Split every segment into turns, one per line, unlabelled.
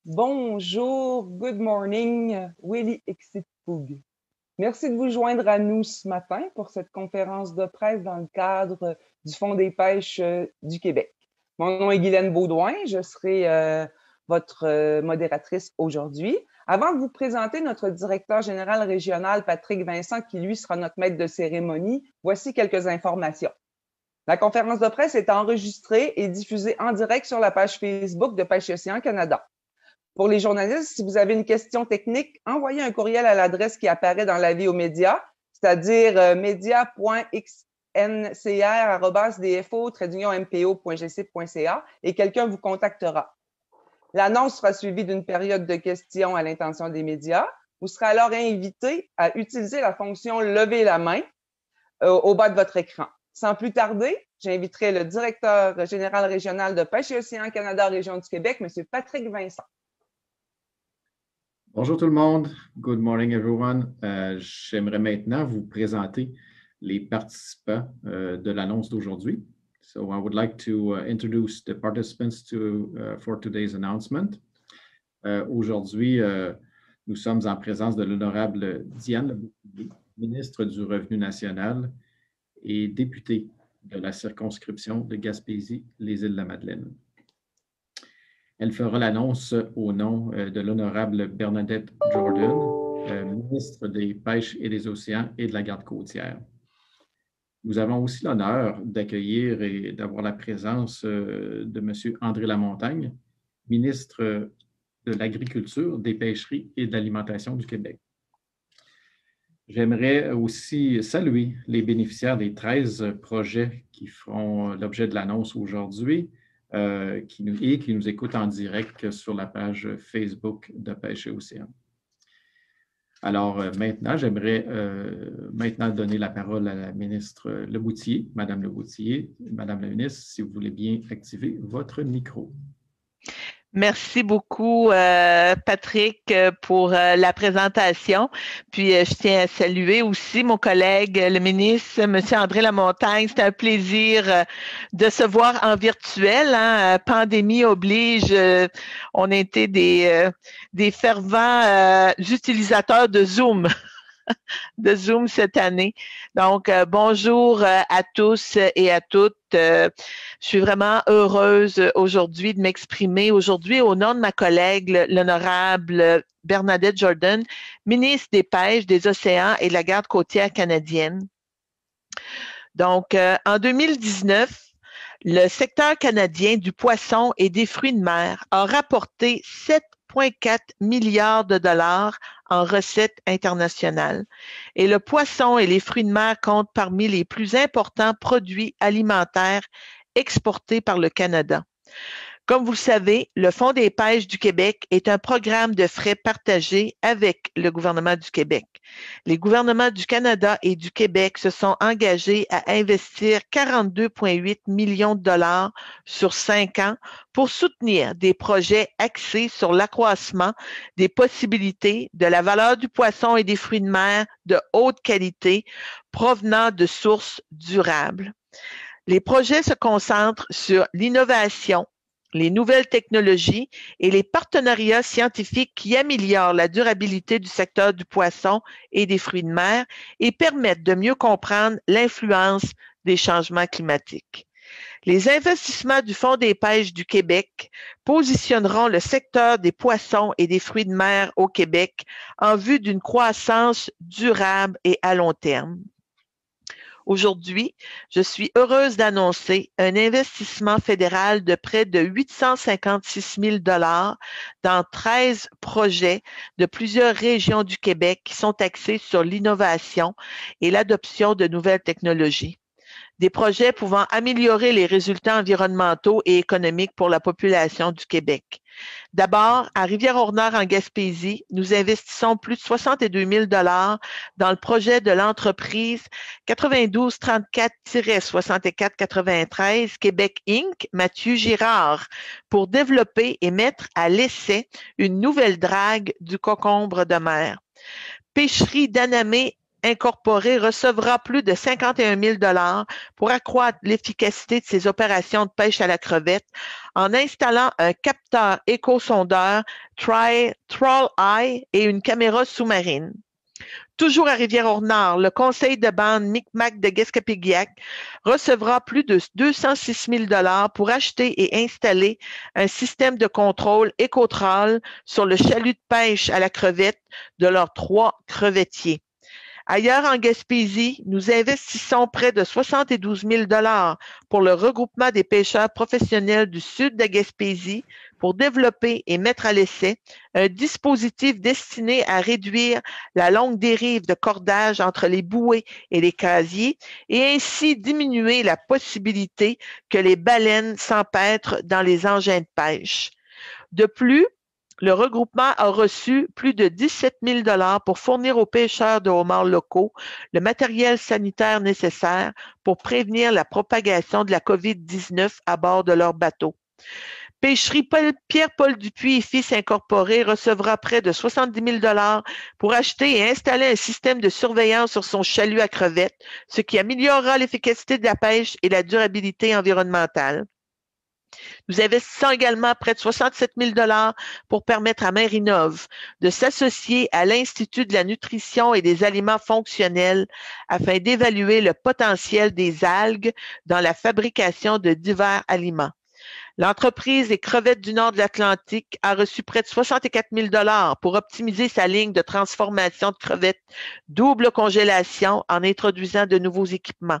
Bonjour, good morning, Willy Exitpoug. Merci de vous joindre à nous ce matin pour cette conférence de presse dans le cadre du Fonds des pêches du Québec. Mon nom est Guylaine Beaudoin, je serai votre modératrice aujourd'hui. Avant de vous présenter notre directeur général régional, Patrick Vincent, qui lui sera notre maître de cérémonie, voici quelques informations. La conférence de presse est enregistrée et diffusée en direct sur la page Facebook de Pêche Océan Canada. Pour les journalistes, si vous avez une question technique, envoyez un courriel à l'adresse qui apparaît dans l'avis aux médias, c'est-à-dire media.xncr@dfo-mpo.gc.ca et quelqu'un vous contactera. L'annonce sera suivie d'une période de questions à l'intention des médias. Vous serez alors invité à utiliser la fonction « Lever la main » au bas de votre écran. Sans plus tarder, j'inviterai le directeur général régional de Pêche et Océan Canada, Région du Québec, M. Patrick Vincent.
Bonjour tout le monde. Good morning everyone. J'aimerais maintenant vous présenter les participants de l'annonce d'aujourd'hui. So I would like to introduce the participants for today's announcement. Aujourd'hui, nous sommes en présence de l'honorable Diane Leboutillier, ministre du Revenu national et députée de la circonscription de Gaspésie-les-Îles-de-la-Madeleine. Elle fera l'annonce au nom de l'honorable Bernadette Jordan, ministre des Pêches et des Océans et de la Garde côtière. Nous avons aussi l'honneur d'accueillir et d'avoir la présence de M. André Lamontagne, ministre de l'Agriculture, des Pêcheries et de l'Alimentation du Québec. J'aimerais aussi saluer les bénéficiaires des 13 projets qui feront l'objet de l'annonce aujourd'hui. Qui nous écoutent en direct sur la page Facebook de Pêche et Océan. Alors maintenant, j'aimerais donner la parole à la ministre Leboutillier. Madame Leboutillier, Madame la ministre, si vous voulez bien activer votre micro.
Merci beaucoup, Patrick, pour la présentation. Puis, je tiens à saluer aussi mon collègue, le ministre, M. André Lamontagne. C'est un plaisir de se voir en virtuel. Hein. Pandémie oblige. On a été des fervents utilisateurs de Zoom. de Zoom cette année. Donc, bonjour à tous et à toutes. Je suis vraiment heureuse aujourd'hui de m'exprimer aujourd'hui au nom de ma collègue, l'honorable Bernadette Jordan, ministre des Pêches, des Océans et de la Garde côtière canadienne. Donc, en 2019, le secteur canadien du poisson et des fruits de mer a rapporté 7,4 milliards de dollars en recettes internationales. Et le poisson et les fruits de mer comptent parmi les plus importants produits alimentaires exportés par le Canada. Comme vous le savez, le Fonds des pêches du Québec est un programme de frais partagé avec le gouvernement du Québec. Les gouvernements du Canada et du Québec se sont engagés à investir 42,8 millions de dollars sur 5 ans pour soutenir des projets axés sur l'accroissement des possibilités de la valeur du poisson et des fruits de mer de haute qualité provenant de sources durables. Les projets se concentrent sur l'innovation, les nouvelles technologies et les partenariats scientifiques qui améliorent la durabilité du secteur du poisson et des fruits de mer et permettent de mieux comprendre l'influence des changements climatiques. Les investissements du Fonds des pêches du Québec positionneront le secteur des poissons et des fruits de mer au Québec en vue d'une croissance durable et à long terme. Aujourd'hui, je suis heureuse d'annoncer un investissement fédéral de près de 856 000 $ dans 13 projets de plusieurs régions du Québec qui sont axés sur l'innovation et l'adoption de nouvelles technologies. Des projets pouvant améliorer les résultats environnementaux et économiques pour la population du Québec. D'abord, à Rivière-au-Nord en Gaspésie, nous investissons plus de 62 000 $ dans le projet de l'entreprise 9234-6493 Québec Inc. Mathieu Girard pour développer et mettre à l'essai une nouvelle drague du concombre de mer. Pêcherie d'Anamé Incorporée recevra plus de 51 000 $ pour accroître l'efficacité de ses opérations de pêche à la crevette en installant un capteur éco-sondeur Troll-Eye et une caméra sous-marine. Toujours à Rivière-au-Nord, le conseil de bande Micmac de Guescapigiac recevra plus de 206 000 $ pour acheter et installer un système de contrôle Écotroll sur le chalut de pêche à la crevette de leurs 3 crevettiers. Ailleurs en Gaspésie, nous investissons près de 72 000 $ pour le regroupement des pêcheurs professionnels du sud de Gaspésie pour développer et mettre à l'essai un dispositif destiné à réduire la longue dérive de cordage entre les bouées et les casiers et ainsi diminuer la possibilité que les baleines s'empêtrent dans les engins de pêche. De plus, le regroupement a reçu plus de 17 000 $ pour fournir aux pêcheurs de homards locaux le matériel sanitaire nécessaire pour prévenir la propagation de la COVID-19 à bord de leurs bateaux. Pêcherie Pierre-Paul Dupuis et Fils Incorporé recevra près de 70 000 $ pour acheter et installer un système de surveillance sur son chalut à crevettes, ce qui améliorera l'efficacité de la pêche et la durabilité environnementale. Nous investissons également près de 67 000 $ pour permettre à Marinov de s'associer à l'Institut de la nutrition et des aliments fonctionnels afin d'évaluer le potentiel des algues dans la fabrication de divers aliments. L'entreprise des crevettes du nord de l'Atlantique a reçu près de 64 000 $ pour optimiser sa ligne de transformation de crevettes double congélation en introduisant de nouveaux équipements.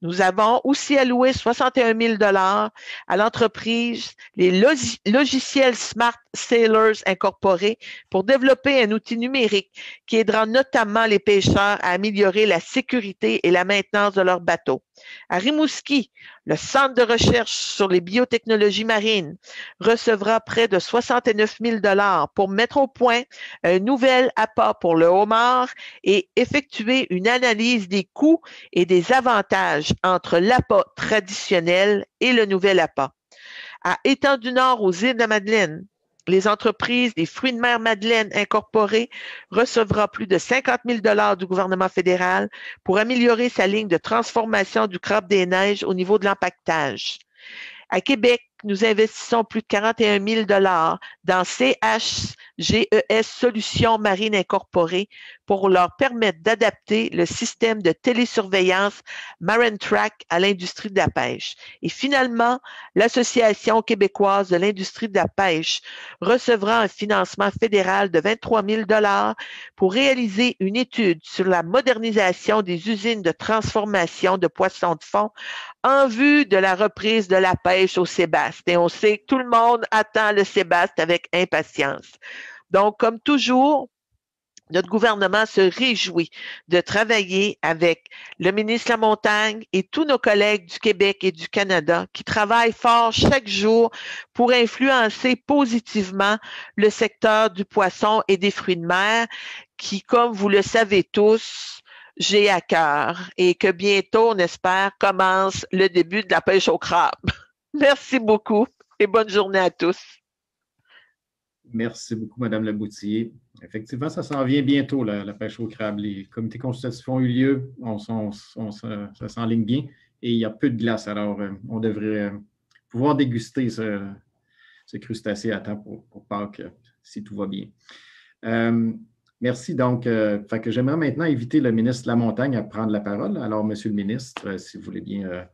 Nous avons aussi alloué 61 000 $ à l'entreprise les logiciels Smart Sailors Incorporés pour développer un outil numérique qui aidera notamment les pêcheurs à améliorer la sécurité et la maintenance de leurs bateaux. À Rimouski, le Centre de recherche sur les biotechnologies marines recevra près de 69 000 $ pour mettre au point un nouvel appât pour le homard et effectuer une analyse des coûts et des avantages entre l'appât traditionnel et le nouvel appât. À Étang-du-Nord, aux îles de Madeleine, les entreprises des fruits de mer Madeleine Incorporées recevra plus de 50 000 $ du gouvernement fédéral pour améliorer sa ligne de transformation du crabe des neiges au niveau de l'empaquetage. À Québec, nous investissons plus de 41 000 $ dans CHGES Solutions Marines Incorporées pour leur permettre d'adapter le système de télésurveillance MarinTrack à l'industrie de la pêche. Et finalement, l'Association québécoise de l'industrie de la pêche recevra un financement fédéral de 23 000 $ pour réaliser une étude sur la modernisation des usines de transformation de poissons de fond en vue de la reprise de la pêche au sébaste. Et on sait que tout le monde attend le sébaste avec impatience. Donc, comme toujours, notre gouvernement se réjouit de travailler avec le ministre Lamontagne et tous nos collègues du Québec et du Canada qui travaillent fort chaque jour pour influencer positivement le secteur du poisson et des fruits de mer qui, comme vous le savez tous, j'ai à cœur et que bientôt, on espère, commence le début de la pêche au crabe. Merci beaucoup et bonne journée à tous.
Merci beaucoup, Mme Leboutillier. Effectivement, ça s'en vient bientôt, la pêche au crabe. Les comités consultatifs ont eu lieu, ça s'enligne bien et il y a peu de glace. Alors, on devrait pouvoir déguster ce crustacé à temps pour Pâques, si tout va bien. Merci. Donc, que j'aimerais maintenant inviter le ministre Lamontagne à prendre la parole. Alors, Monsieur le ministre, si vous voulez bien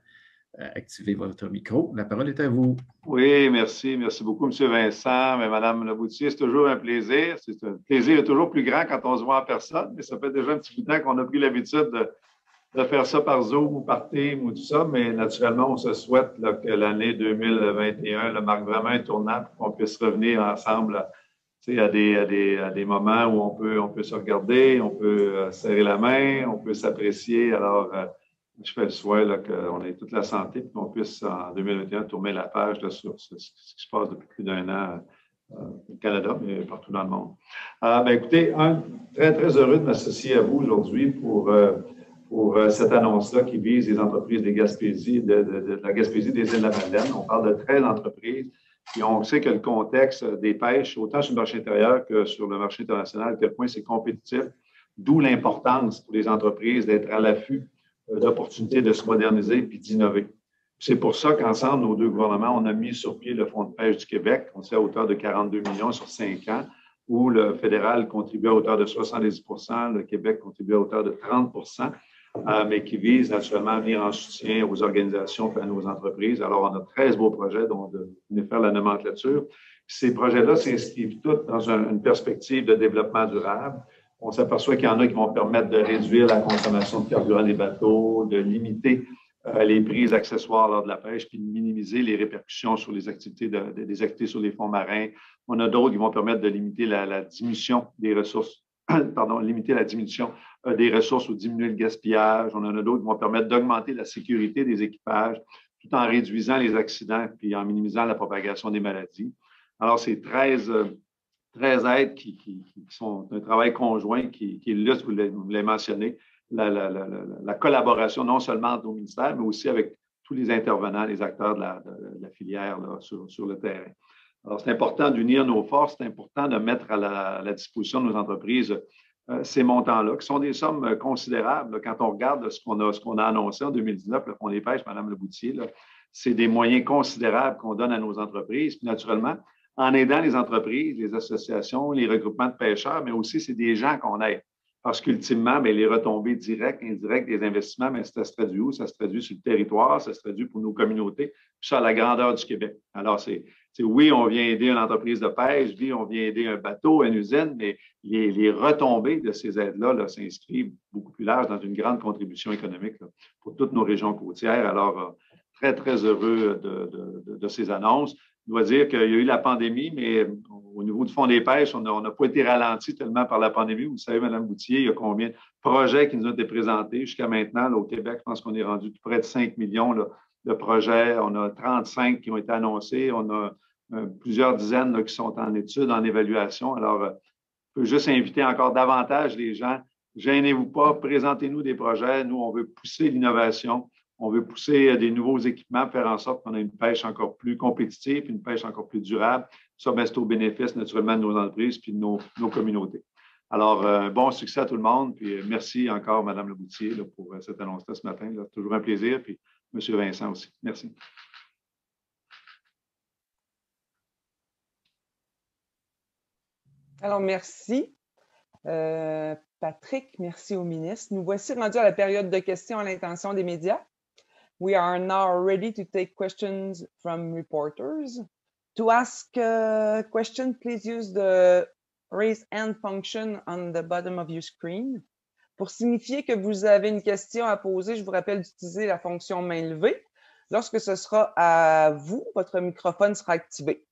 activer votre micro. La parole est à vous.
Oui, merci. Merci beaucoup, M. Vincent. Mais Mme Leboutillier, c'est toujours un plaisir. C'est un plaisir toujours plus grand quand on se voit en personne, mais ça fait déjà un petit bout de temps qu'on a pris l'habitude de faire ça par Zoom ou par Team ou tout ça, mais naturellement, on se souhaite là, que l'année 2021 marque vraiment un tournant pour qu'on puisse revenir ensemble à des moments où on peut se regarder, on peut serrer la main, on peut s'apprécier. Alors, je fais le souhait qu'on ait toute la santé et qu'on puisse, en 2021, tourner la page là, sur ce qui se passe depuis plus d'un an au Canada, mais partout dans le monde. Écoutez, très, très heureux de m'associer à vous aujourd'hui pour cette annonce-là qui vise les entreprises des Gaspésie, de la Gaspésie des îles de la Madeleine. On parle de 13 entreprises. Puis on sait que le contexte des pêches, autant sur le marché intérieur que sur le marché international, à quel point c'est compétitif. d'où l'importance pour les entreprises d'être à l'affût d'opportunités de se moderniser puis d'innover. C'est pour ça qu'ensemble, nos deux gouvernements, on a mis sur pied le Fonds de pêche du Québec, on sait à hauteur de 42 millions sur 5 ans, où le fédéral contribue à hauteur de 70 %, le Québec contribue à hauteur de 30 %, mais qui vise naturellement à venir en soutien aux organisations et à nos entreprises. Alors, on a 13 beaux projets dont de venir faire la nomenclature. Ces projets-là s'inscrivent tous dans une perspective de développement durable. On s'aperçoit qu'il y en a qui vont permettre de réduire la consommation de carburant des bateaux, de limiter les prises accessoires lors de la pêche, puis de minimiser les répercussions sur les activités, des activités sur les fonds marins. On a d'autres qui vont permettre de limiter la diminution des ressources, limiter la diminution des ressources ou diminuer le gaspillage. On en a d'autres qui vont permettre d'augmenter la sécurité des équipages tout en réduisant les accidents puis en minimisant la propagation des maladies. Alors, c'est 13 aides qui sont un travail conjoint qui illustre, vous l'avez mentionné, la collaboration non seulement entre nos ministères, mais aussi avec tous les intervenants, les acteurs de la filière là, sur le terrain. Alors, c'est important d'unir nos forces, c'est important de mettre à la disposition de nos entreprises ces montants-là, qui sont des sommes considérables. Quand on regarde ce qu'on a annoncé en 2019, le Fonds des pêches, Mme Leboutier, c'est des moyens considérables qu'on donne à nos entreprises. Puis naturellement, en aidant les entreprises, les associations, les regroupements de pêcheurs, mais aussi c'est des gens qu'on aide. Parce qu'ultimement, les retombées directes, indirectes des investissements, ça se traduit où? Ça se traduit sur le territoire, ça se traduit pour nos communautés, puis ça à la grandeur du Québec. Alors, oui, on vient aider une entreprise de pêche, oui, on vient aider un bateau, une usine, mais les retombées de ces aides-là s'inscrivent beaucoup plus large dans une grande contribution économique pour toutes nos régions côtières. Alors, très, très heureux de ces annonces. Je dois dire qu'il y a eu la pandémie, mais au niveau du Fonds des pêches, on n'a pas été ralenti tellement par la pandémie. Vous savez, Mme Boutier, il y a combien de projets qui nous ont été présentés jusqu'à maintenant là, au Québec? Je pense qu'on est rendu tout près de 5 millions là, de projets. On a 35 qui ont été annoncés. On a plusieurs dizaines là, qui sont en études, en évaluation. Alors, je peux juste inviter encore davantage les gens. Gênez-vous pas, présentez-nous des projets. Nous, on veut pousser l'innovation. On veut pousser des nouveaux équipements, faire en sorte qu'on ait une pêche encore plus compétitive, une pêche encore plus durable. Ça, c'est au bénéfice naturellement de nos entreprises et de nos communautés. Alors, bon succès à tout le monde. Puis merci encore, Mme Leboutier, pour cette annonce-là ce matin. C'est toujours un plaisir. Puis M. Vincent aussi. Merci.
Alors, merci. Patrick, merci au ministre. Nous voici rendus à la période de questions à l'intention des médias. We are now ready to take questions from reporters. To ask a question, please use the raise hand function on the bottom of your screen. Pour signifier que vous avez une question à poser, je vous rappelle d'utiliser la fonction main levée. Lorsque ce sera à vous, votre microphone sera activé.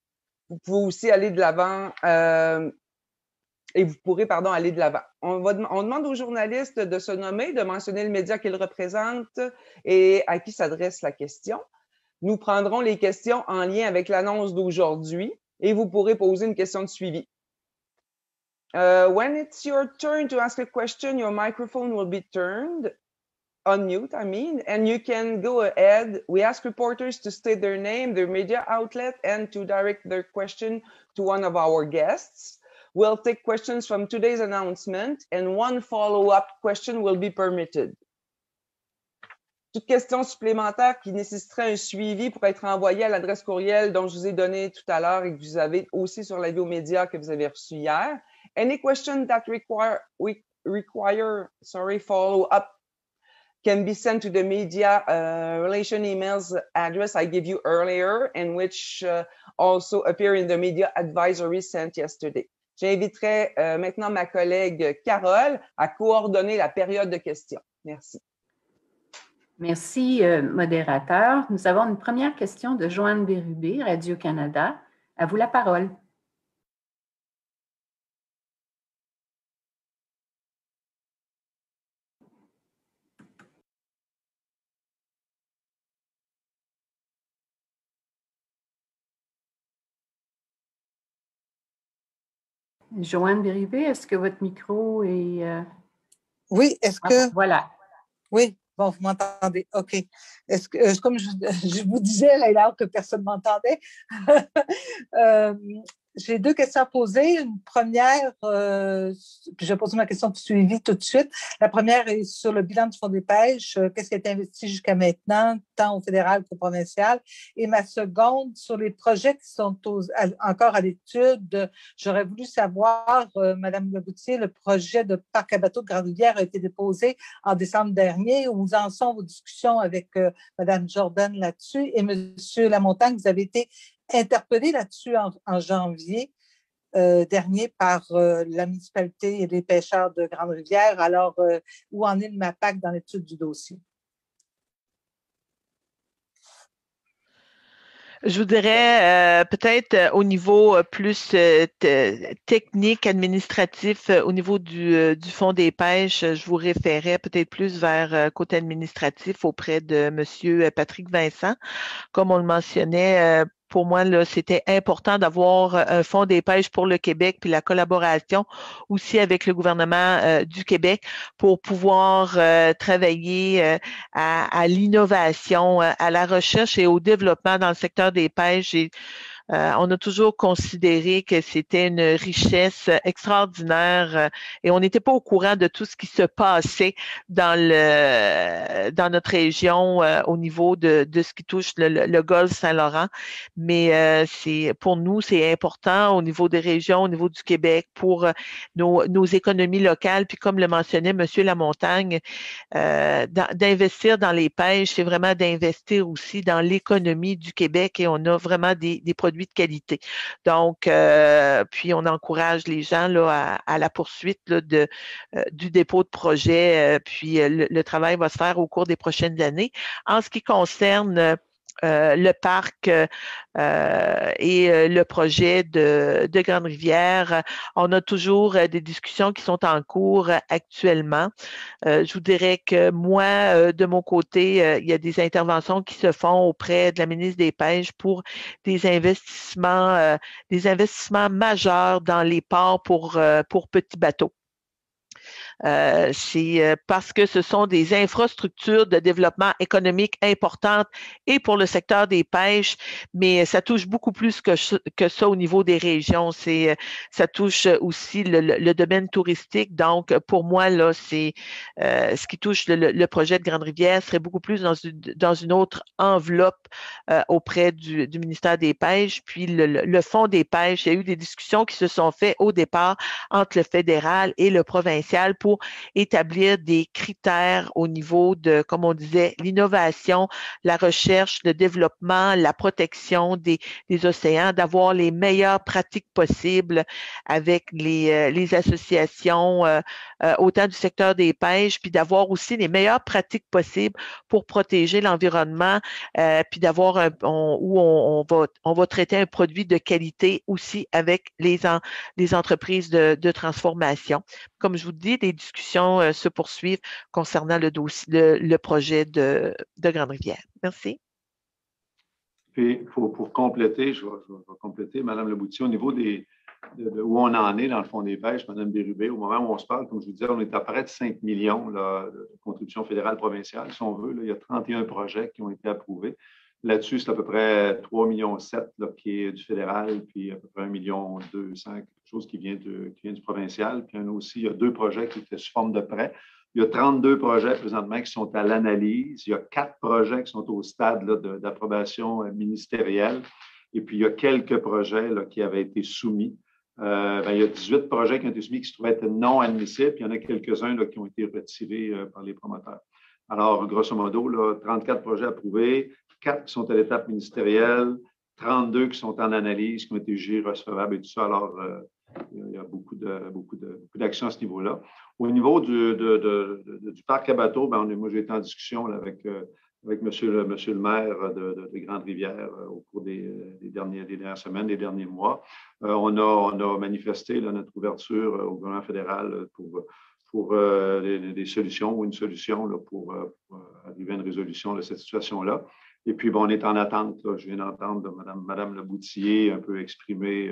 Vous pouvez aussi aller de l'avant et vous pourrez, aller de l'avant. On demande aux journalistes de se nommer, de mentionner le média qu'ils représentent et à qui s'adresse la question. Nous prendrons les questions en lien avec l'annonce d'aujourd'hui et vous pourrez poser une question de suivi. When it's your turn to ask a question, your microphone will be turned on mute, and you can go ahead. We ask reporters to state their name, their media outlet, and to direct their question to one of our guests. We'll take questions from today's announcement, and one follow-up question will be permitted. Toute question supplémentaire qui nécessiterait un suivi pour être envoyée à l'adresse courriel dont je vous ai donné tout à l'heure et que vous avez aussi sur l'avis aux médias que vous avez reçu hier. Any question that require follow-up can be sent to the media relation emails address I gave you earlier and which also appear in the media advisory sent yesterday. J'inviterai maintenant ma collègue Carole à coordonner la période de questions. Merci.
Merci, modérateur. Nous avons une première question de Joanne Bérubé, Radio-Canada. À vous la parole. Joanne Bérubé, est-ce que votre micro est…
Oui, est-ce que…
Voilà.
Oui, bon, vous m'entendez. OK. Est-ce que, comme je vous disais, là, que personne ne m'entendait, j'ai deux questions à poser. Une première, puis je vais poser ma question de suivi tout de suite. La première est sur le bilan du Fonds des pêches. Qu'est-ce qui a été investi jusqu'à maintenant, tant au fédéral qu'au provincial? Et ma seconde, sur les projets qui sont encore à l'étude. J'aurais voulu savoir, Madame Leboutier, le projet de parc à bateaux de Grande-Rivière a été déposé en décembre dernier. Où en sont vos discussions avec Madame Jordan là-dessus? Et Monsieur Lamontagne, vous avez été interpellé là-dessus en janvier dernier par la municipalité et les pêcheurs de Grande-Rivière. Alors, où en est le MAPAC dans l'étude du dossier?
Je vous dirais peut-être au niveau plus technique, administratif, au niveau du Fonds des pêches, je vous référais peut-être plus vers côté administratif auprès de M. Patrick Vincent. Comme on le mentionnait, pour moi, là, c'était important d'avoir un fonds des pêches pour le Québec, puis la collaboration aussi avec le gouvernement du Québec pour pouvoir travailler à l'innovation, à la recherche et au développement dans le secteur des pêches. On a toujours considéré que c'était une richesse extraordinaire et on n'était pas au courant de tout ce qui se passait dans notre région au niveau de ce qui touche le golfe Saint-Laurent. Mais pour nous, c'est important au niveau des régions, au niveau du Québec pour nos économies locales. Puis comme le mentionnait M. Lamontagne, d'investir dans les pêches, c'est vraiment d'investir aussi dans l'économie du Québec et on a vraiment des produits de qualité. Donc, puis on encourage les gens là, à la poursuite là, du dépôt de projet, puis le travail va se faire au cours des prochaines années. En ce qui concerne le parc et le projet de Grande-Rivière. On a toujours des discussions qui sont en cours actuellement. Je vous dirais que moi, de mon côté, il y a des interventions qui se font auprès de la ministre des Pêches pour des investissements majeurs dans les ports pour petits bateaux. C'est parce que ce sont des infrastructures de développement économique importantes et pour le secteur des pêches, mais ça touche beaucoup plus que ça au niveau des régions. Ça touche aussi le domaine touristique. Donc, pour moi, là, c'est ce qui touche le projet de Grande-Rivière serait beaucoup plus dans une autre enveloppe auprès du ministère des Pêches. Puis le Fonds des pêches, il y a eu des discussions qui se sont faites au départ entre le fédéral et le provincial pour établir des critères au niveau de, comme on disait, l'innovation, la recherche, le développement, la protection des océans, d'avoir les meilleures pratiques possibles avec les associations, autant du secteur des pêches, puis d'avoir aussi les meilleures pratiques possibles pour protéger l'environnement, puis d'avoir où on va traiter un produit de qualité aussi avec les entreprises de transformation. Comme je vous dis, les discussions se poursuivent concernant le projet de Grande-Rivière. Merci.
Puis, pour compléter, je vais compléter, Mme Leboutier, au niveau où on en est dans le Fonds des pêches, Mme Bérubé, au moment où on se parle, comme je vous disais, on est à près de 5 millions là, de contributions fédérales provinciales, si on veut. Là, il y a 31 projets qui ont été approuvés. Là-dessus, c'est à peu près 3,7 millions là, qui est du fédéral, puis à peu près 1,2 million, quelque chose qui vient du provincial. Puis il y a 2 projets qui étaient sous forme de prêt. Il y a 32 projets présentement qui sont à l'analyse. Il y a 4 projets qui sont au stade d'approbation ministérielle. Et puis, il y a quelques projets là, qui avaient été soumis. Il y a 18 projets qui ont été soumis qui se trouvaient être non admissibles. Puis il y en a quelques-uns là, qui ont été retirés par les promoteurs. Alors, grosso modo, là, 34 projets approuvés, 4 qui sont à l'étape ministérielle, 32 qui sont en analyse, qui ont été jugés recevables et tout ça. Alors, il y a beaucoup d'actions à ce niveau-là. Au niveau du parc à bateaux, moi, j'ai été en discussion là, avec monsieur le maire de Grande-Rivière au cours des dernières semaines, des derniers mois. On a manifesté là, notre ouverture au gouvernement fédéral pour des solutions ou une solution là, pour arriver à une résolution de cette situation-là. Et puis, on est en attente. Là. Je viens d'entendre de Mme Leboutier un peu exprimer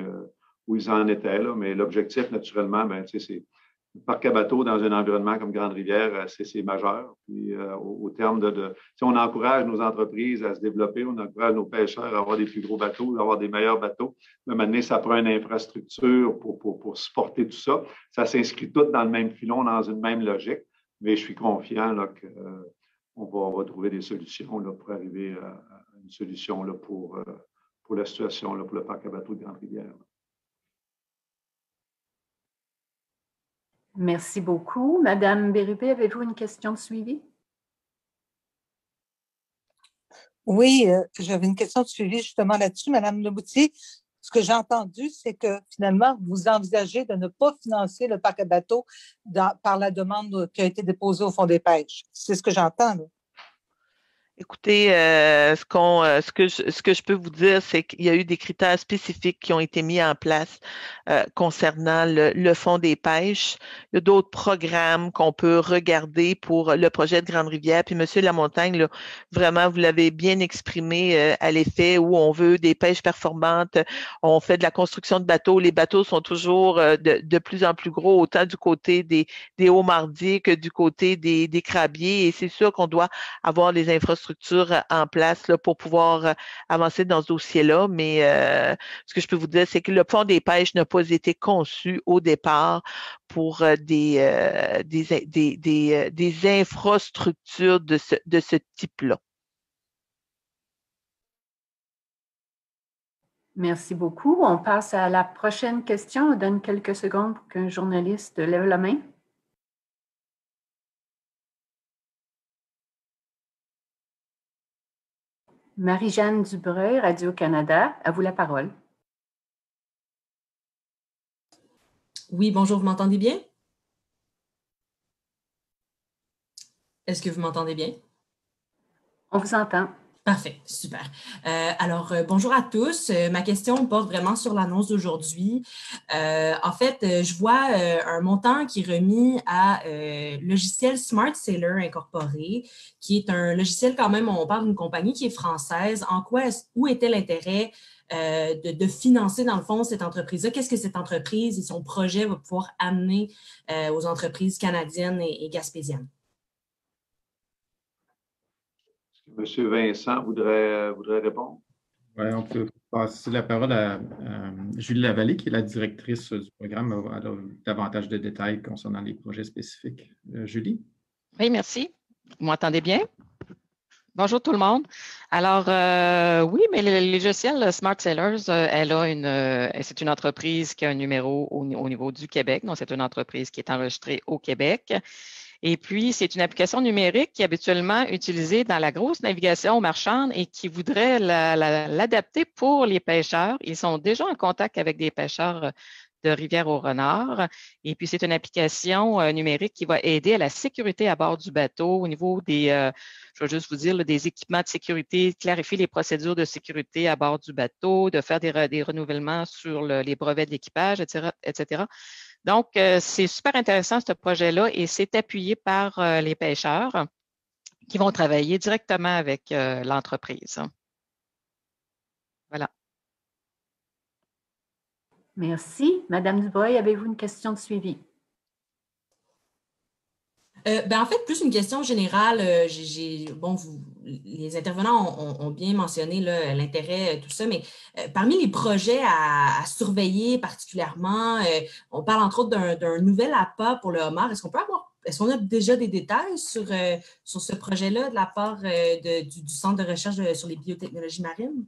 où ils en étaient. Là. Mais l'objectif, naturellement, c'est le parc à bateaux dans un environnement comme Grande-Rivière, c'est majeur. Puis, au terme si on encourage nos entreprises à se développer, on encourage nos pêcheurs à avoir des plus gros bateaux, à avoir des meilleurs bateaux. Mais maintenant, ça prend une infrastructure pour supporter tout ça. Ça s'inscrit tout dans le même filon, dans une même logique. Mais je suis confiant qu'on va trouver des solutions là, pour arriver à une solution là, pour la situation, là, pour le parc à bateaux de Grande-Rivière.
Merci beaucoup. Madame Bérubé, avez-vous une question de suivi?
Oui, j'avais une question de suivi justement là-dessus, Madame Leboutier. Ce que j'ai entendu, c'est que finalement, vous envisagez de ne pas financer le parc à bateaux par la demande qui a été déposée au Fonds des pêches. C'est ce que j'entends, là.
Écoutez, ce que je peux vous dire, c'est qu'il y a eu des critères spécifiques qui ont été mis en place concernant le Fonds des pêches. Il y a d'autres programmes qu'on peut regarder pour le projet de Grande-Rivière. Puis, Monsieur Lamontagne, là, vraiment, vous l'avez bien exprimé à l'effet où on veut des pêches performantes. On fait de la construction de bateaux. Les bateaux sont toujours de plus en plus gros, autant du côté des hauts-mardiers que du côté des crabiers. Et c'est sûr qu'on doit avoir les infrastructures en place là, pour pouvoir avancer dans ce dossier-là. Mais ce que je peux vous dire, c'est que le Fonds des pêches n'a pas été conçu au départ pour des infrastructures de ce type-là.
Merci beaucoup. On passe à la prochaine question. On donne quelques secondes pour qu'un journaliste lève la main. Marie-Jeanne Dubreuil, Radio-Canada, à vous la parole.
Oui, bonjour, vous m'entendez bien? Est-ce que vous m'entendez bien?
On vous entend.
Parfait, super. Alors, bonjour à tous. Ma question porte vraiment sur l'annonce d'aujourd'hui. En fait, je vois un montant qui est remis à logiciel Smart Sailor Incorporé, qui est un logiciel quand même, on parle d'une compagnie qui est française. Où était l'intérêt de financer, dans le fond, cette entreprise-là? Qu'est-ce que cette entreprise et son projet va pouvoir amener aux entreprises canadiennes et gaspésiennes?
Monsieur Vincent voudrait répondre.
Oui, on peut passer la parole à Julie Lavallée, qui est la directrice du programme. Elle a davantage de détails concernant les projets spécifiques. Julie?
Oui, merci. Vous m'entendez bien? Bonjour tout le monde. Alors, oui, mais le logiciel Smart Sailors, c'est une entreprise qui a un numéro au niveau du Québec. Donc, c'est une entreprise qui est enregistrée au Québec. Et puis, c'est une application numérique qui est habituellement utilisée dans la grosse navigation marchande et qui voudrait l'adapter pour les pêcheurs. Ils sont déjà en contact avec des pêcheurs de Rivière-au-Renard. Et puis, c'est une application numérique qui va aider à la sécurité à bord du bateau au niveau des, je vais juste vous dire, des équipements de sécurité, clarifier les procédures de sécurité à bord du bateau, de faire des renouvellements sur les brevets d'équipage, etc. Donc, c'est super intéressant ce projet-là et c'est appuyé par les pêcheurs qui vont travailler directement avec l'entreprise. Voilà.
Merci. Madame Dubreuil, avez-vous une question de suivi?
En fait, plus une question générale. Les intervenants ont bien mentionné l'intérêt, tout ça, mais parmi les projets à surveiller particulièrement, on parle entre autres d'un nouvel appât pour le homard. Est-ce qu'on a déjà des détails sur ce projet-là de la part du Centre de recherche sur les biotechnologies marines?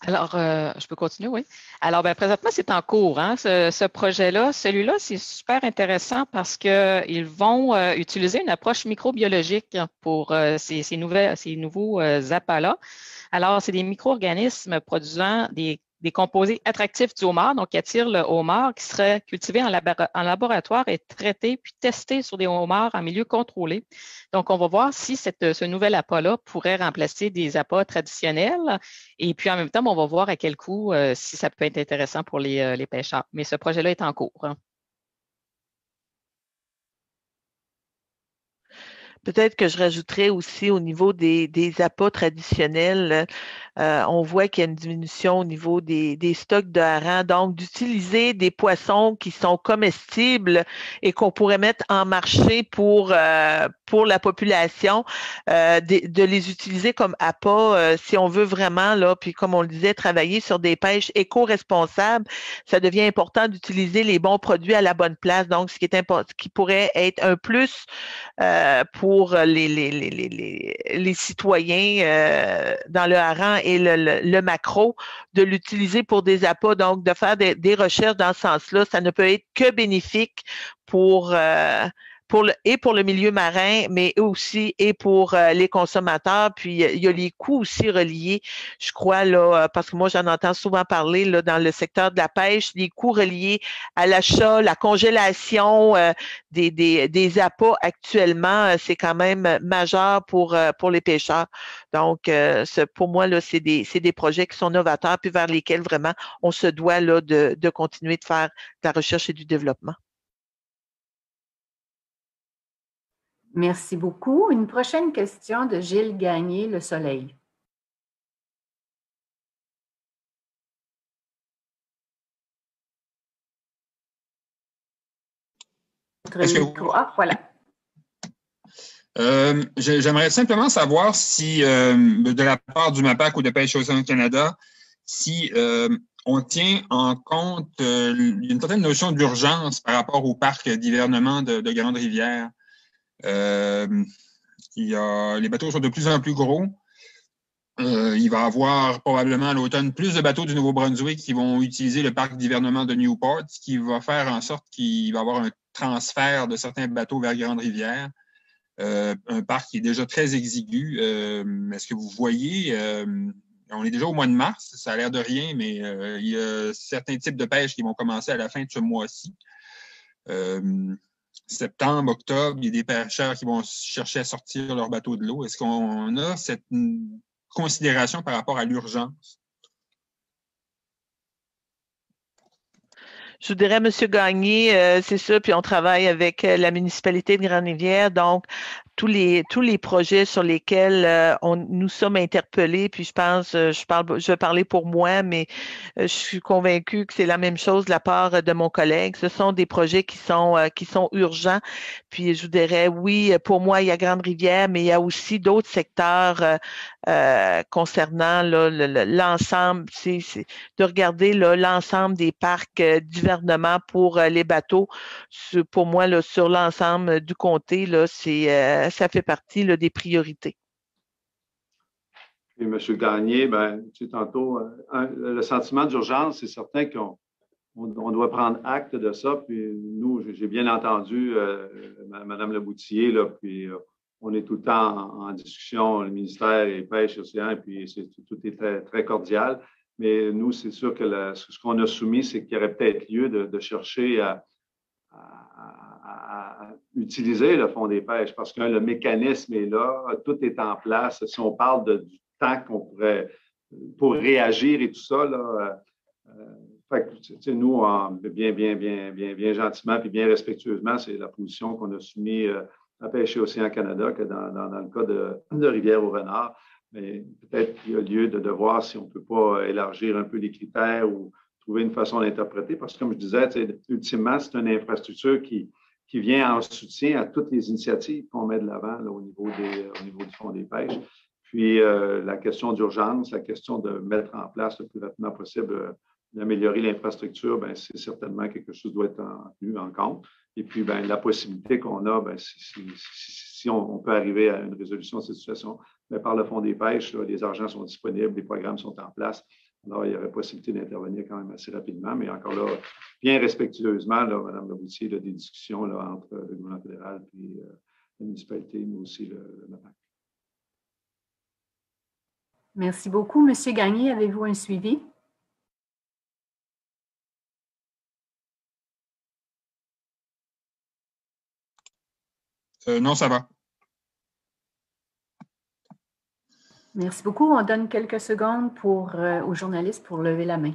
Alors, je peux continuer, oui. Alors, présentement, c'est en cours, hein, ce projet-là. Celui-là, c'est super intéressant parce qu'ils vont utiliser une approche microbiologique pour ces nouveaux appâts-là. Alors, c'est des micro-organismes produisant des composés attractifs du homard, donc qui attirent le homard, qui serait cultivé en laboratoire et traité puis testé sur des homards en milieu contrôlé. Donc, on va voir si ce nouvel appât-là pourrait remplacer des appâts traditionnels. Et puis, en même temps, on va voir à quel coût, si ça peut être intéressant pour les pêcheurs. Mais ce projet-là est en cours.
Peut-être que je rajouterais aussi au niveau des appâts traditionnels, on voit qu'il y a une diminution au niveau des stocks de harengs. Donc, d'utiliser des poissons qui sont comestibles et qu'on pourrait mettre en marché pour la population, de les utiliser comme appât, si on veut vraiment, là, puis comme on le disait, travailler sur des pêches éco-responsables, ça devient important d'utiliser les bons produits à la bonne place. Donc, ce qui pourrait être un plus pour les citoyens dans le hareng et le maquereau, de l'utiliser pour des appâts, donc de faire des recherches dans ce sens-là. Ça ne peut être que bénéfique pour le milieu marin, mais aussi et pour les consommateurs. Puis il y a les coûts aussi reliés, je crois, là, parce que moi, j'en entends souvent parler là, dans le secteur de la pêche, les coûts reliés à l'achat, la congélation des appâts actuellement, c'est quand même majeur pour les pêcheurs. Donc, pour moi, là, c'est des projets qui sont novateurs, puis vers lesquels vraiment on se doit là, de continuer de faire de la recherche et du développement.
Merci beaucoup. Une prochaine question de Gilles Gagné, Le Soleil. Ah, voilà.
J'aimerais simplement savoir si, de la part du MAPAC ou de Pêche Océan Canada, si on tient en compte une certaine notion d'urgence par rapport au parc d'hivernement de Grande-Rivière. Les bateaux sont de plus en plus gros. Il va y avoir probablement à l'automne plus de bateaux du Nouveau-Brunswick qui vont utiliser le parc d'hivernement de Newport, ce qui va faire en sorte qu'il va y avoir un transfert de certains bateaux vers Grande-Rivière. Un parc qui est déjà très exigu. Est-ce que vous voyez, on est déjà au mois de mars, ça a l'air de rien, mais il y a certains types de pêche qui vont commencer à la fin de ce mois-ci. Septembre, octobre, il y a des pêcheurs qui vont chercher à sortir leur bateau de l'eau. Est-ce qu'on a cette considération par rapport à l'urgence?
Je vous dirais, M. Gagné, c'est ça, puis on travaille avec la municipalité de Grande-Rivière, donc tous les projets sur lesquels nous sommes interpellés, puis je pense, je vais parler pour moi, mais je suis convaincue que c'est la même chose de la part de mon collègue. Ce sont des projets qui sont urgents. Puis je vous dirais, oui, pour moi, il y a Grande-Rivière, mais il y a aussi d'autres secteurs concernant l'ensemble, c'est de regarder l'ensemble des parcs d'hivernement pour les bateaux. Pour moi, là, sur l'ensemble du comté, là, ça fait partie là, des priorités.
Et M. Gagné, tantôt, le sentiment d'urgence, c'est certain qu'on doit prendre acte de ça. Puis nous, j'ai bien entendu Mme Leboutillier, là, puis on est tout le temps en discussion, le ministère et Pêche Océan, puis tout est très, très cordial. Mais nous, c'est sûr que ce qu'on a soumis, c'est qu'il y aurait peut-être lieu de chercher à utiliser le fonds des pêches parce que le mécanisme est là, tout est en place. Si on parle du temps qu'on pourrait pour réagir et tout ça, là, nous, bien gentiment et bien respectueusement, c'est la position qu'on a soumise à Pêche Océan Canada que dans le cas de Rivière-au-Renard. Mais peut-être qu'il y a lieu de voir si on ne peut pas élargir un peu les critères ou trouver une façon d'interpréter. Parce que, comme je disais, ultimement, c'est une infrastructure qui vient en soutien à toutes les initiatives qu'on met de l'avant au niveau du Fonds des pêches. Puis, la question d'urgence, la question de mettre en place le plus rapidement possible, d'améliorer l'infrastructure, c'est certainement quelque chose qui doit être tenu en compte. Et puis, la possibilité qu'on a, si on peut arriver à une résolution de cette situation, par le Fonds des pêches, là, les argents sont disponibles, les programmes sont en place. Alors, il y aurait possibilité d'intervenir quand même assez rapidement, mais encore là, bien respectueusement, là, Mme Leboutillier, des discussions là, entre le gouvernement fédéral et la municipalité, mais aussi le MAPAC.
Merci beaucoup. Monsieur Gagné, avez-vous un suivi?
Non, ça va.
Merci beaucoup. On donne quelques secondes aux journalistes pour lever la main.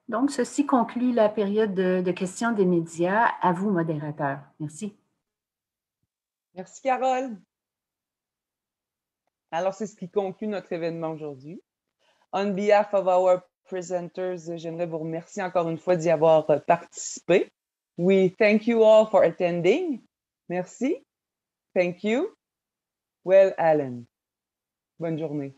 Donc, ceci conclut la période de questions des médias. À vous, modérateur. Merci.
Merci, Carole. Alors, c'est ce qui conclut notre événement aujourd'hui. On behalf of our presenters, j'aimerais vous remercier encore une fois d'y avoir participé. We thank you all for attending. Merci. Thank you. Well, Alan. Bonne journée.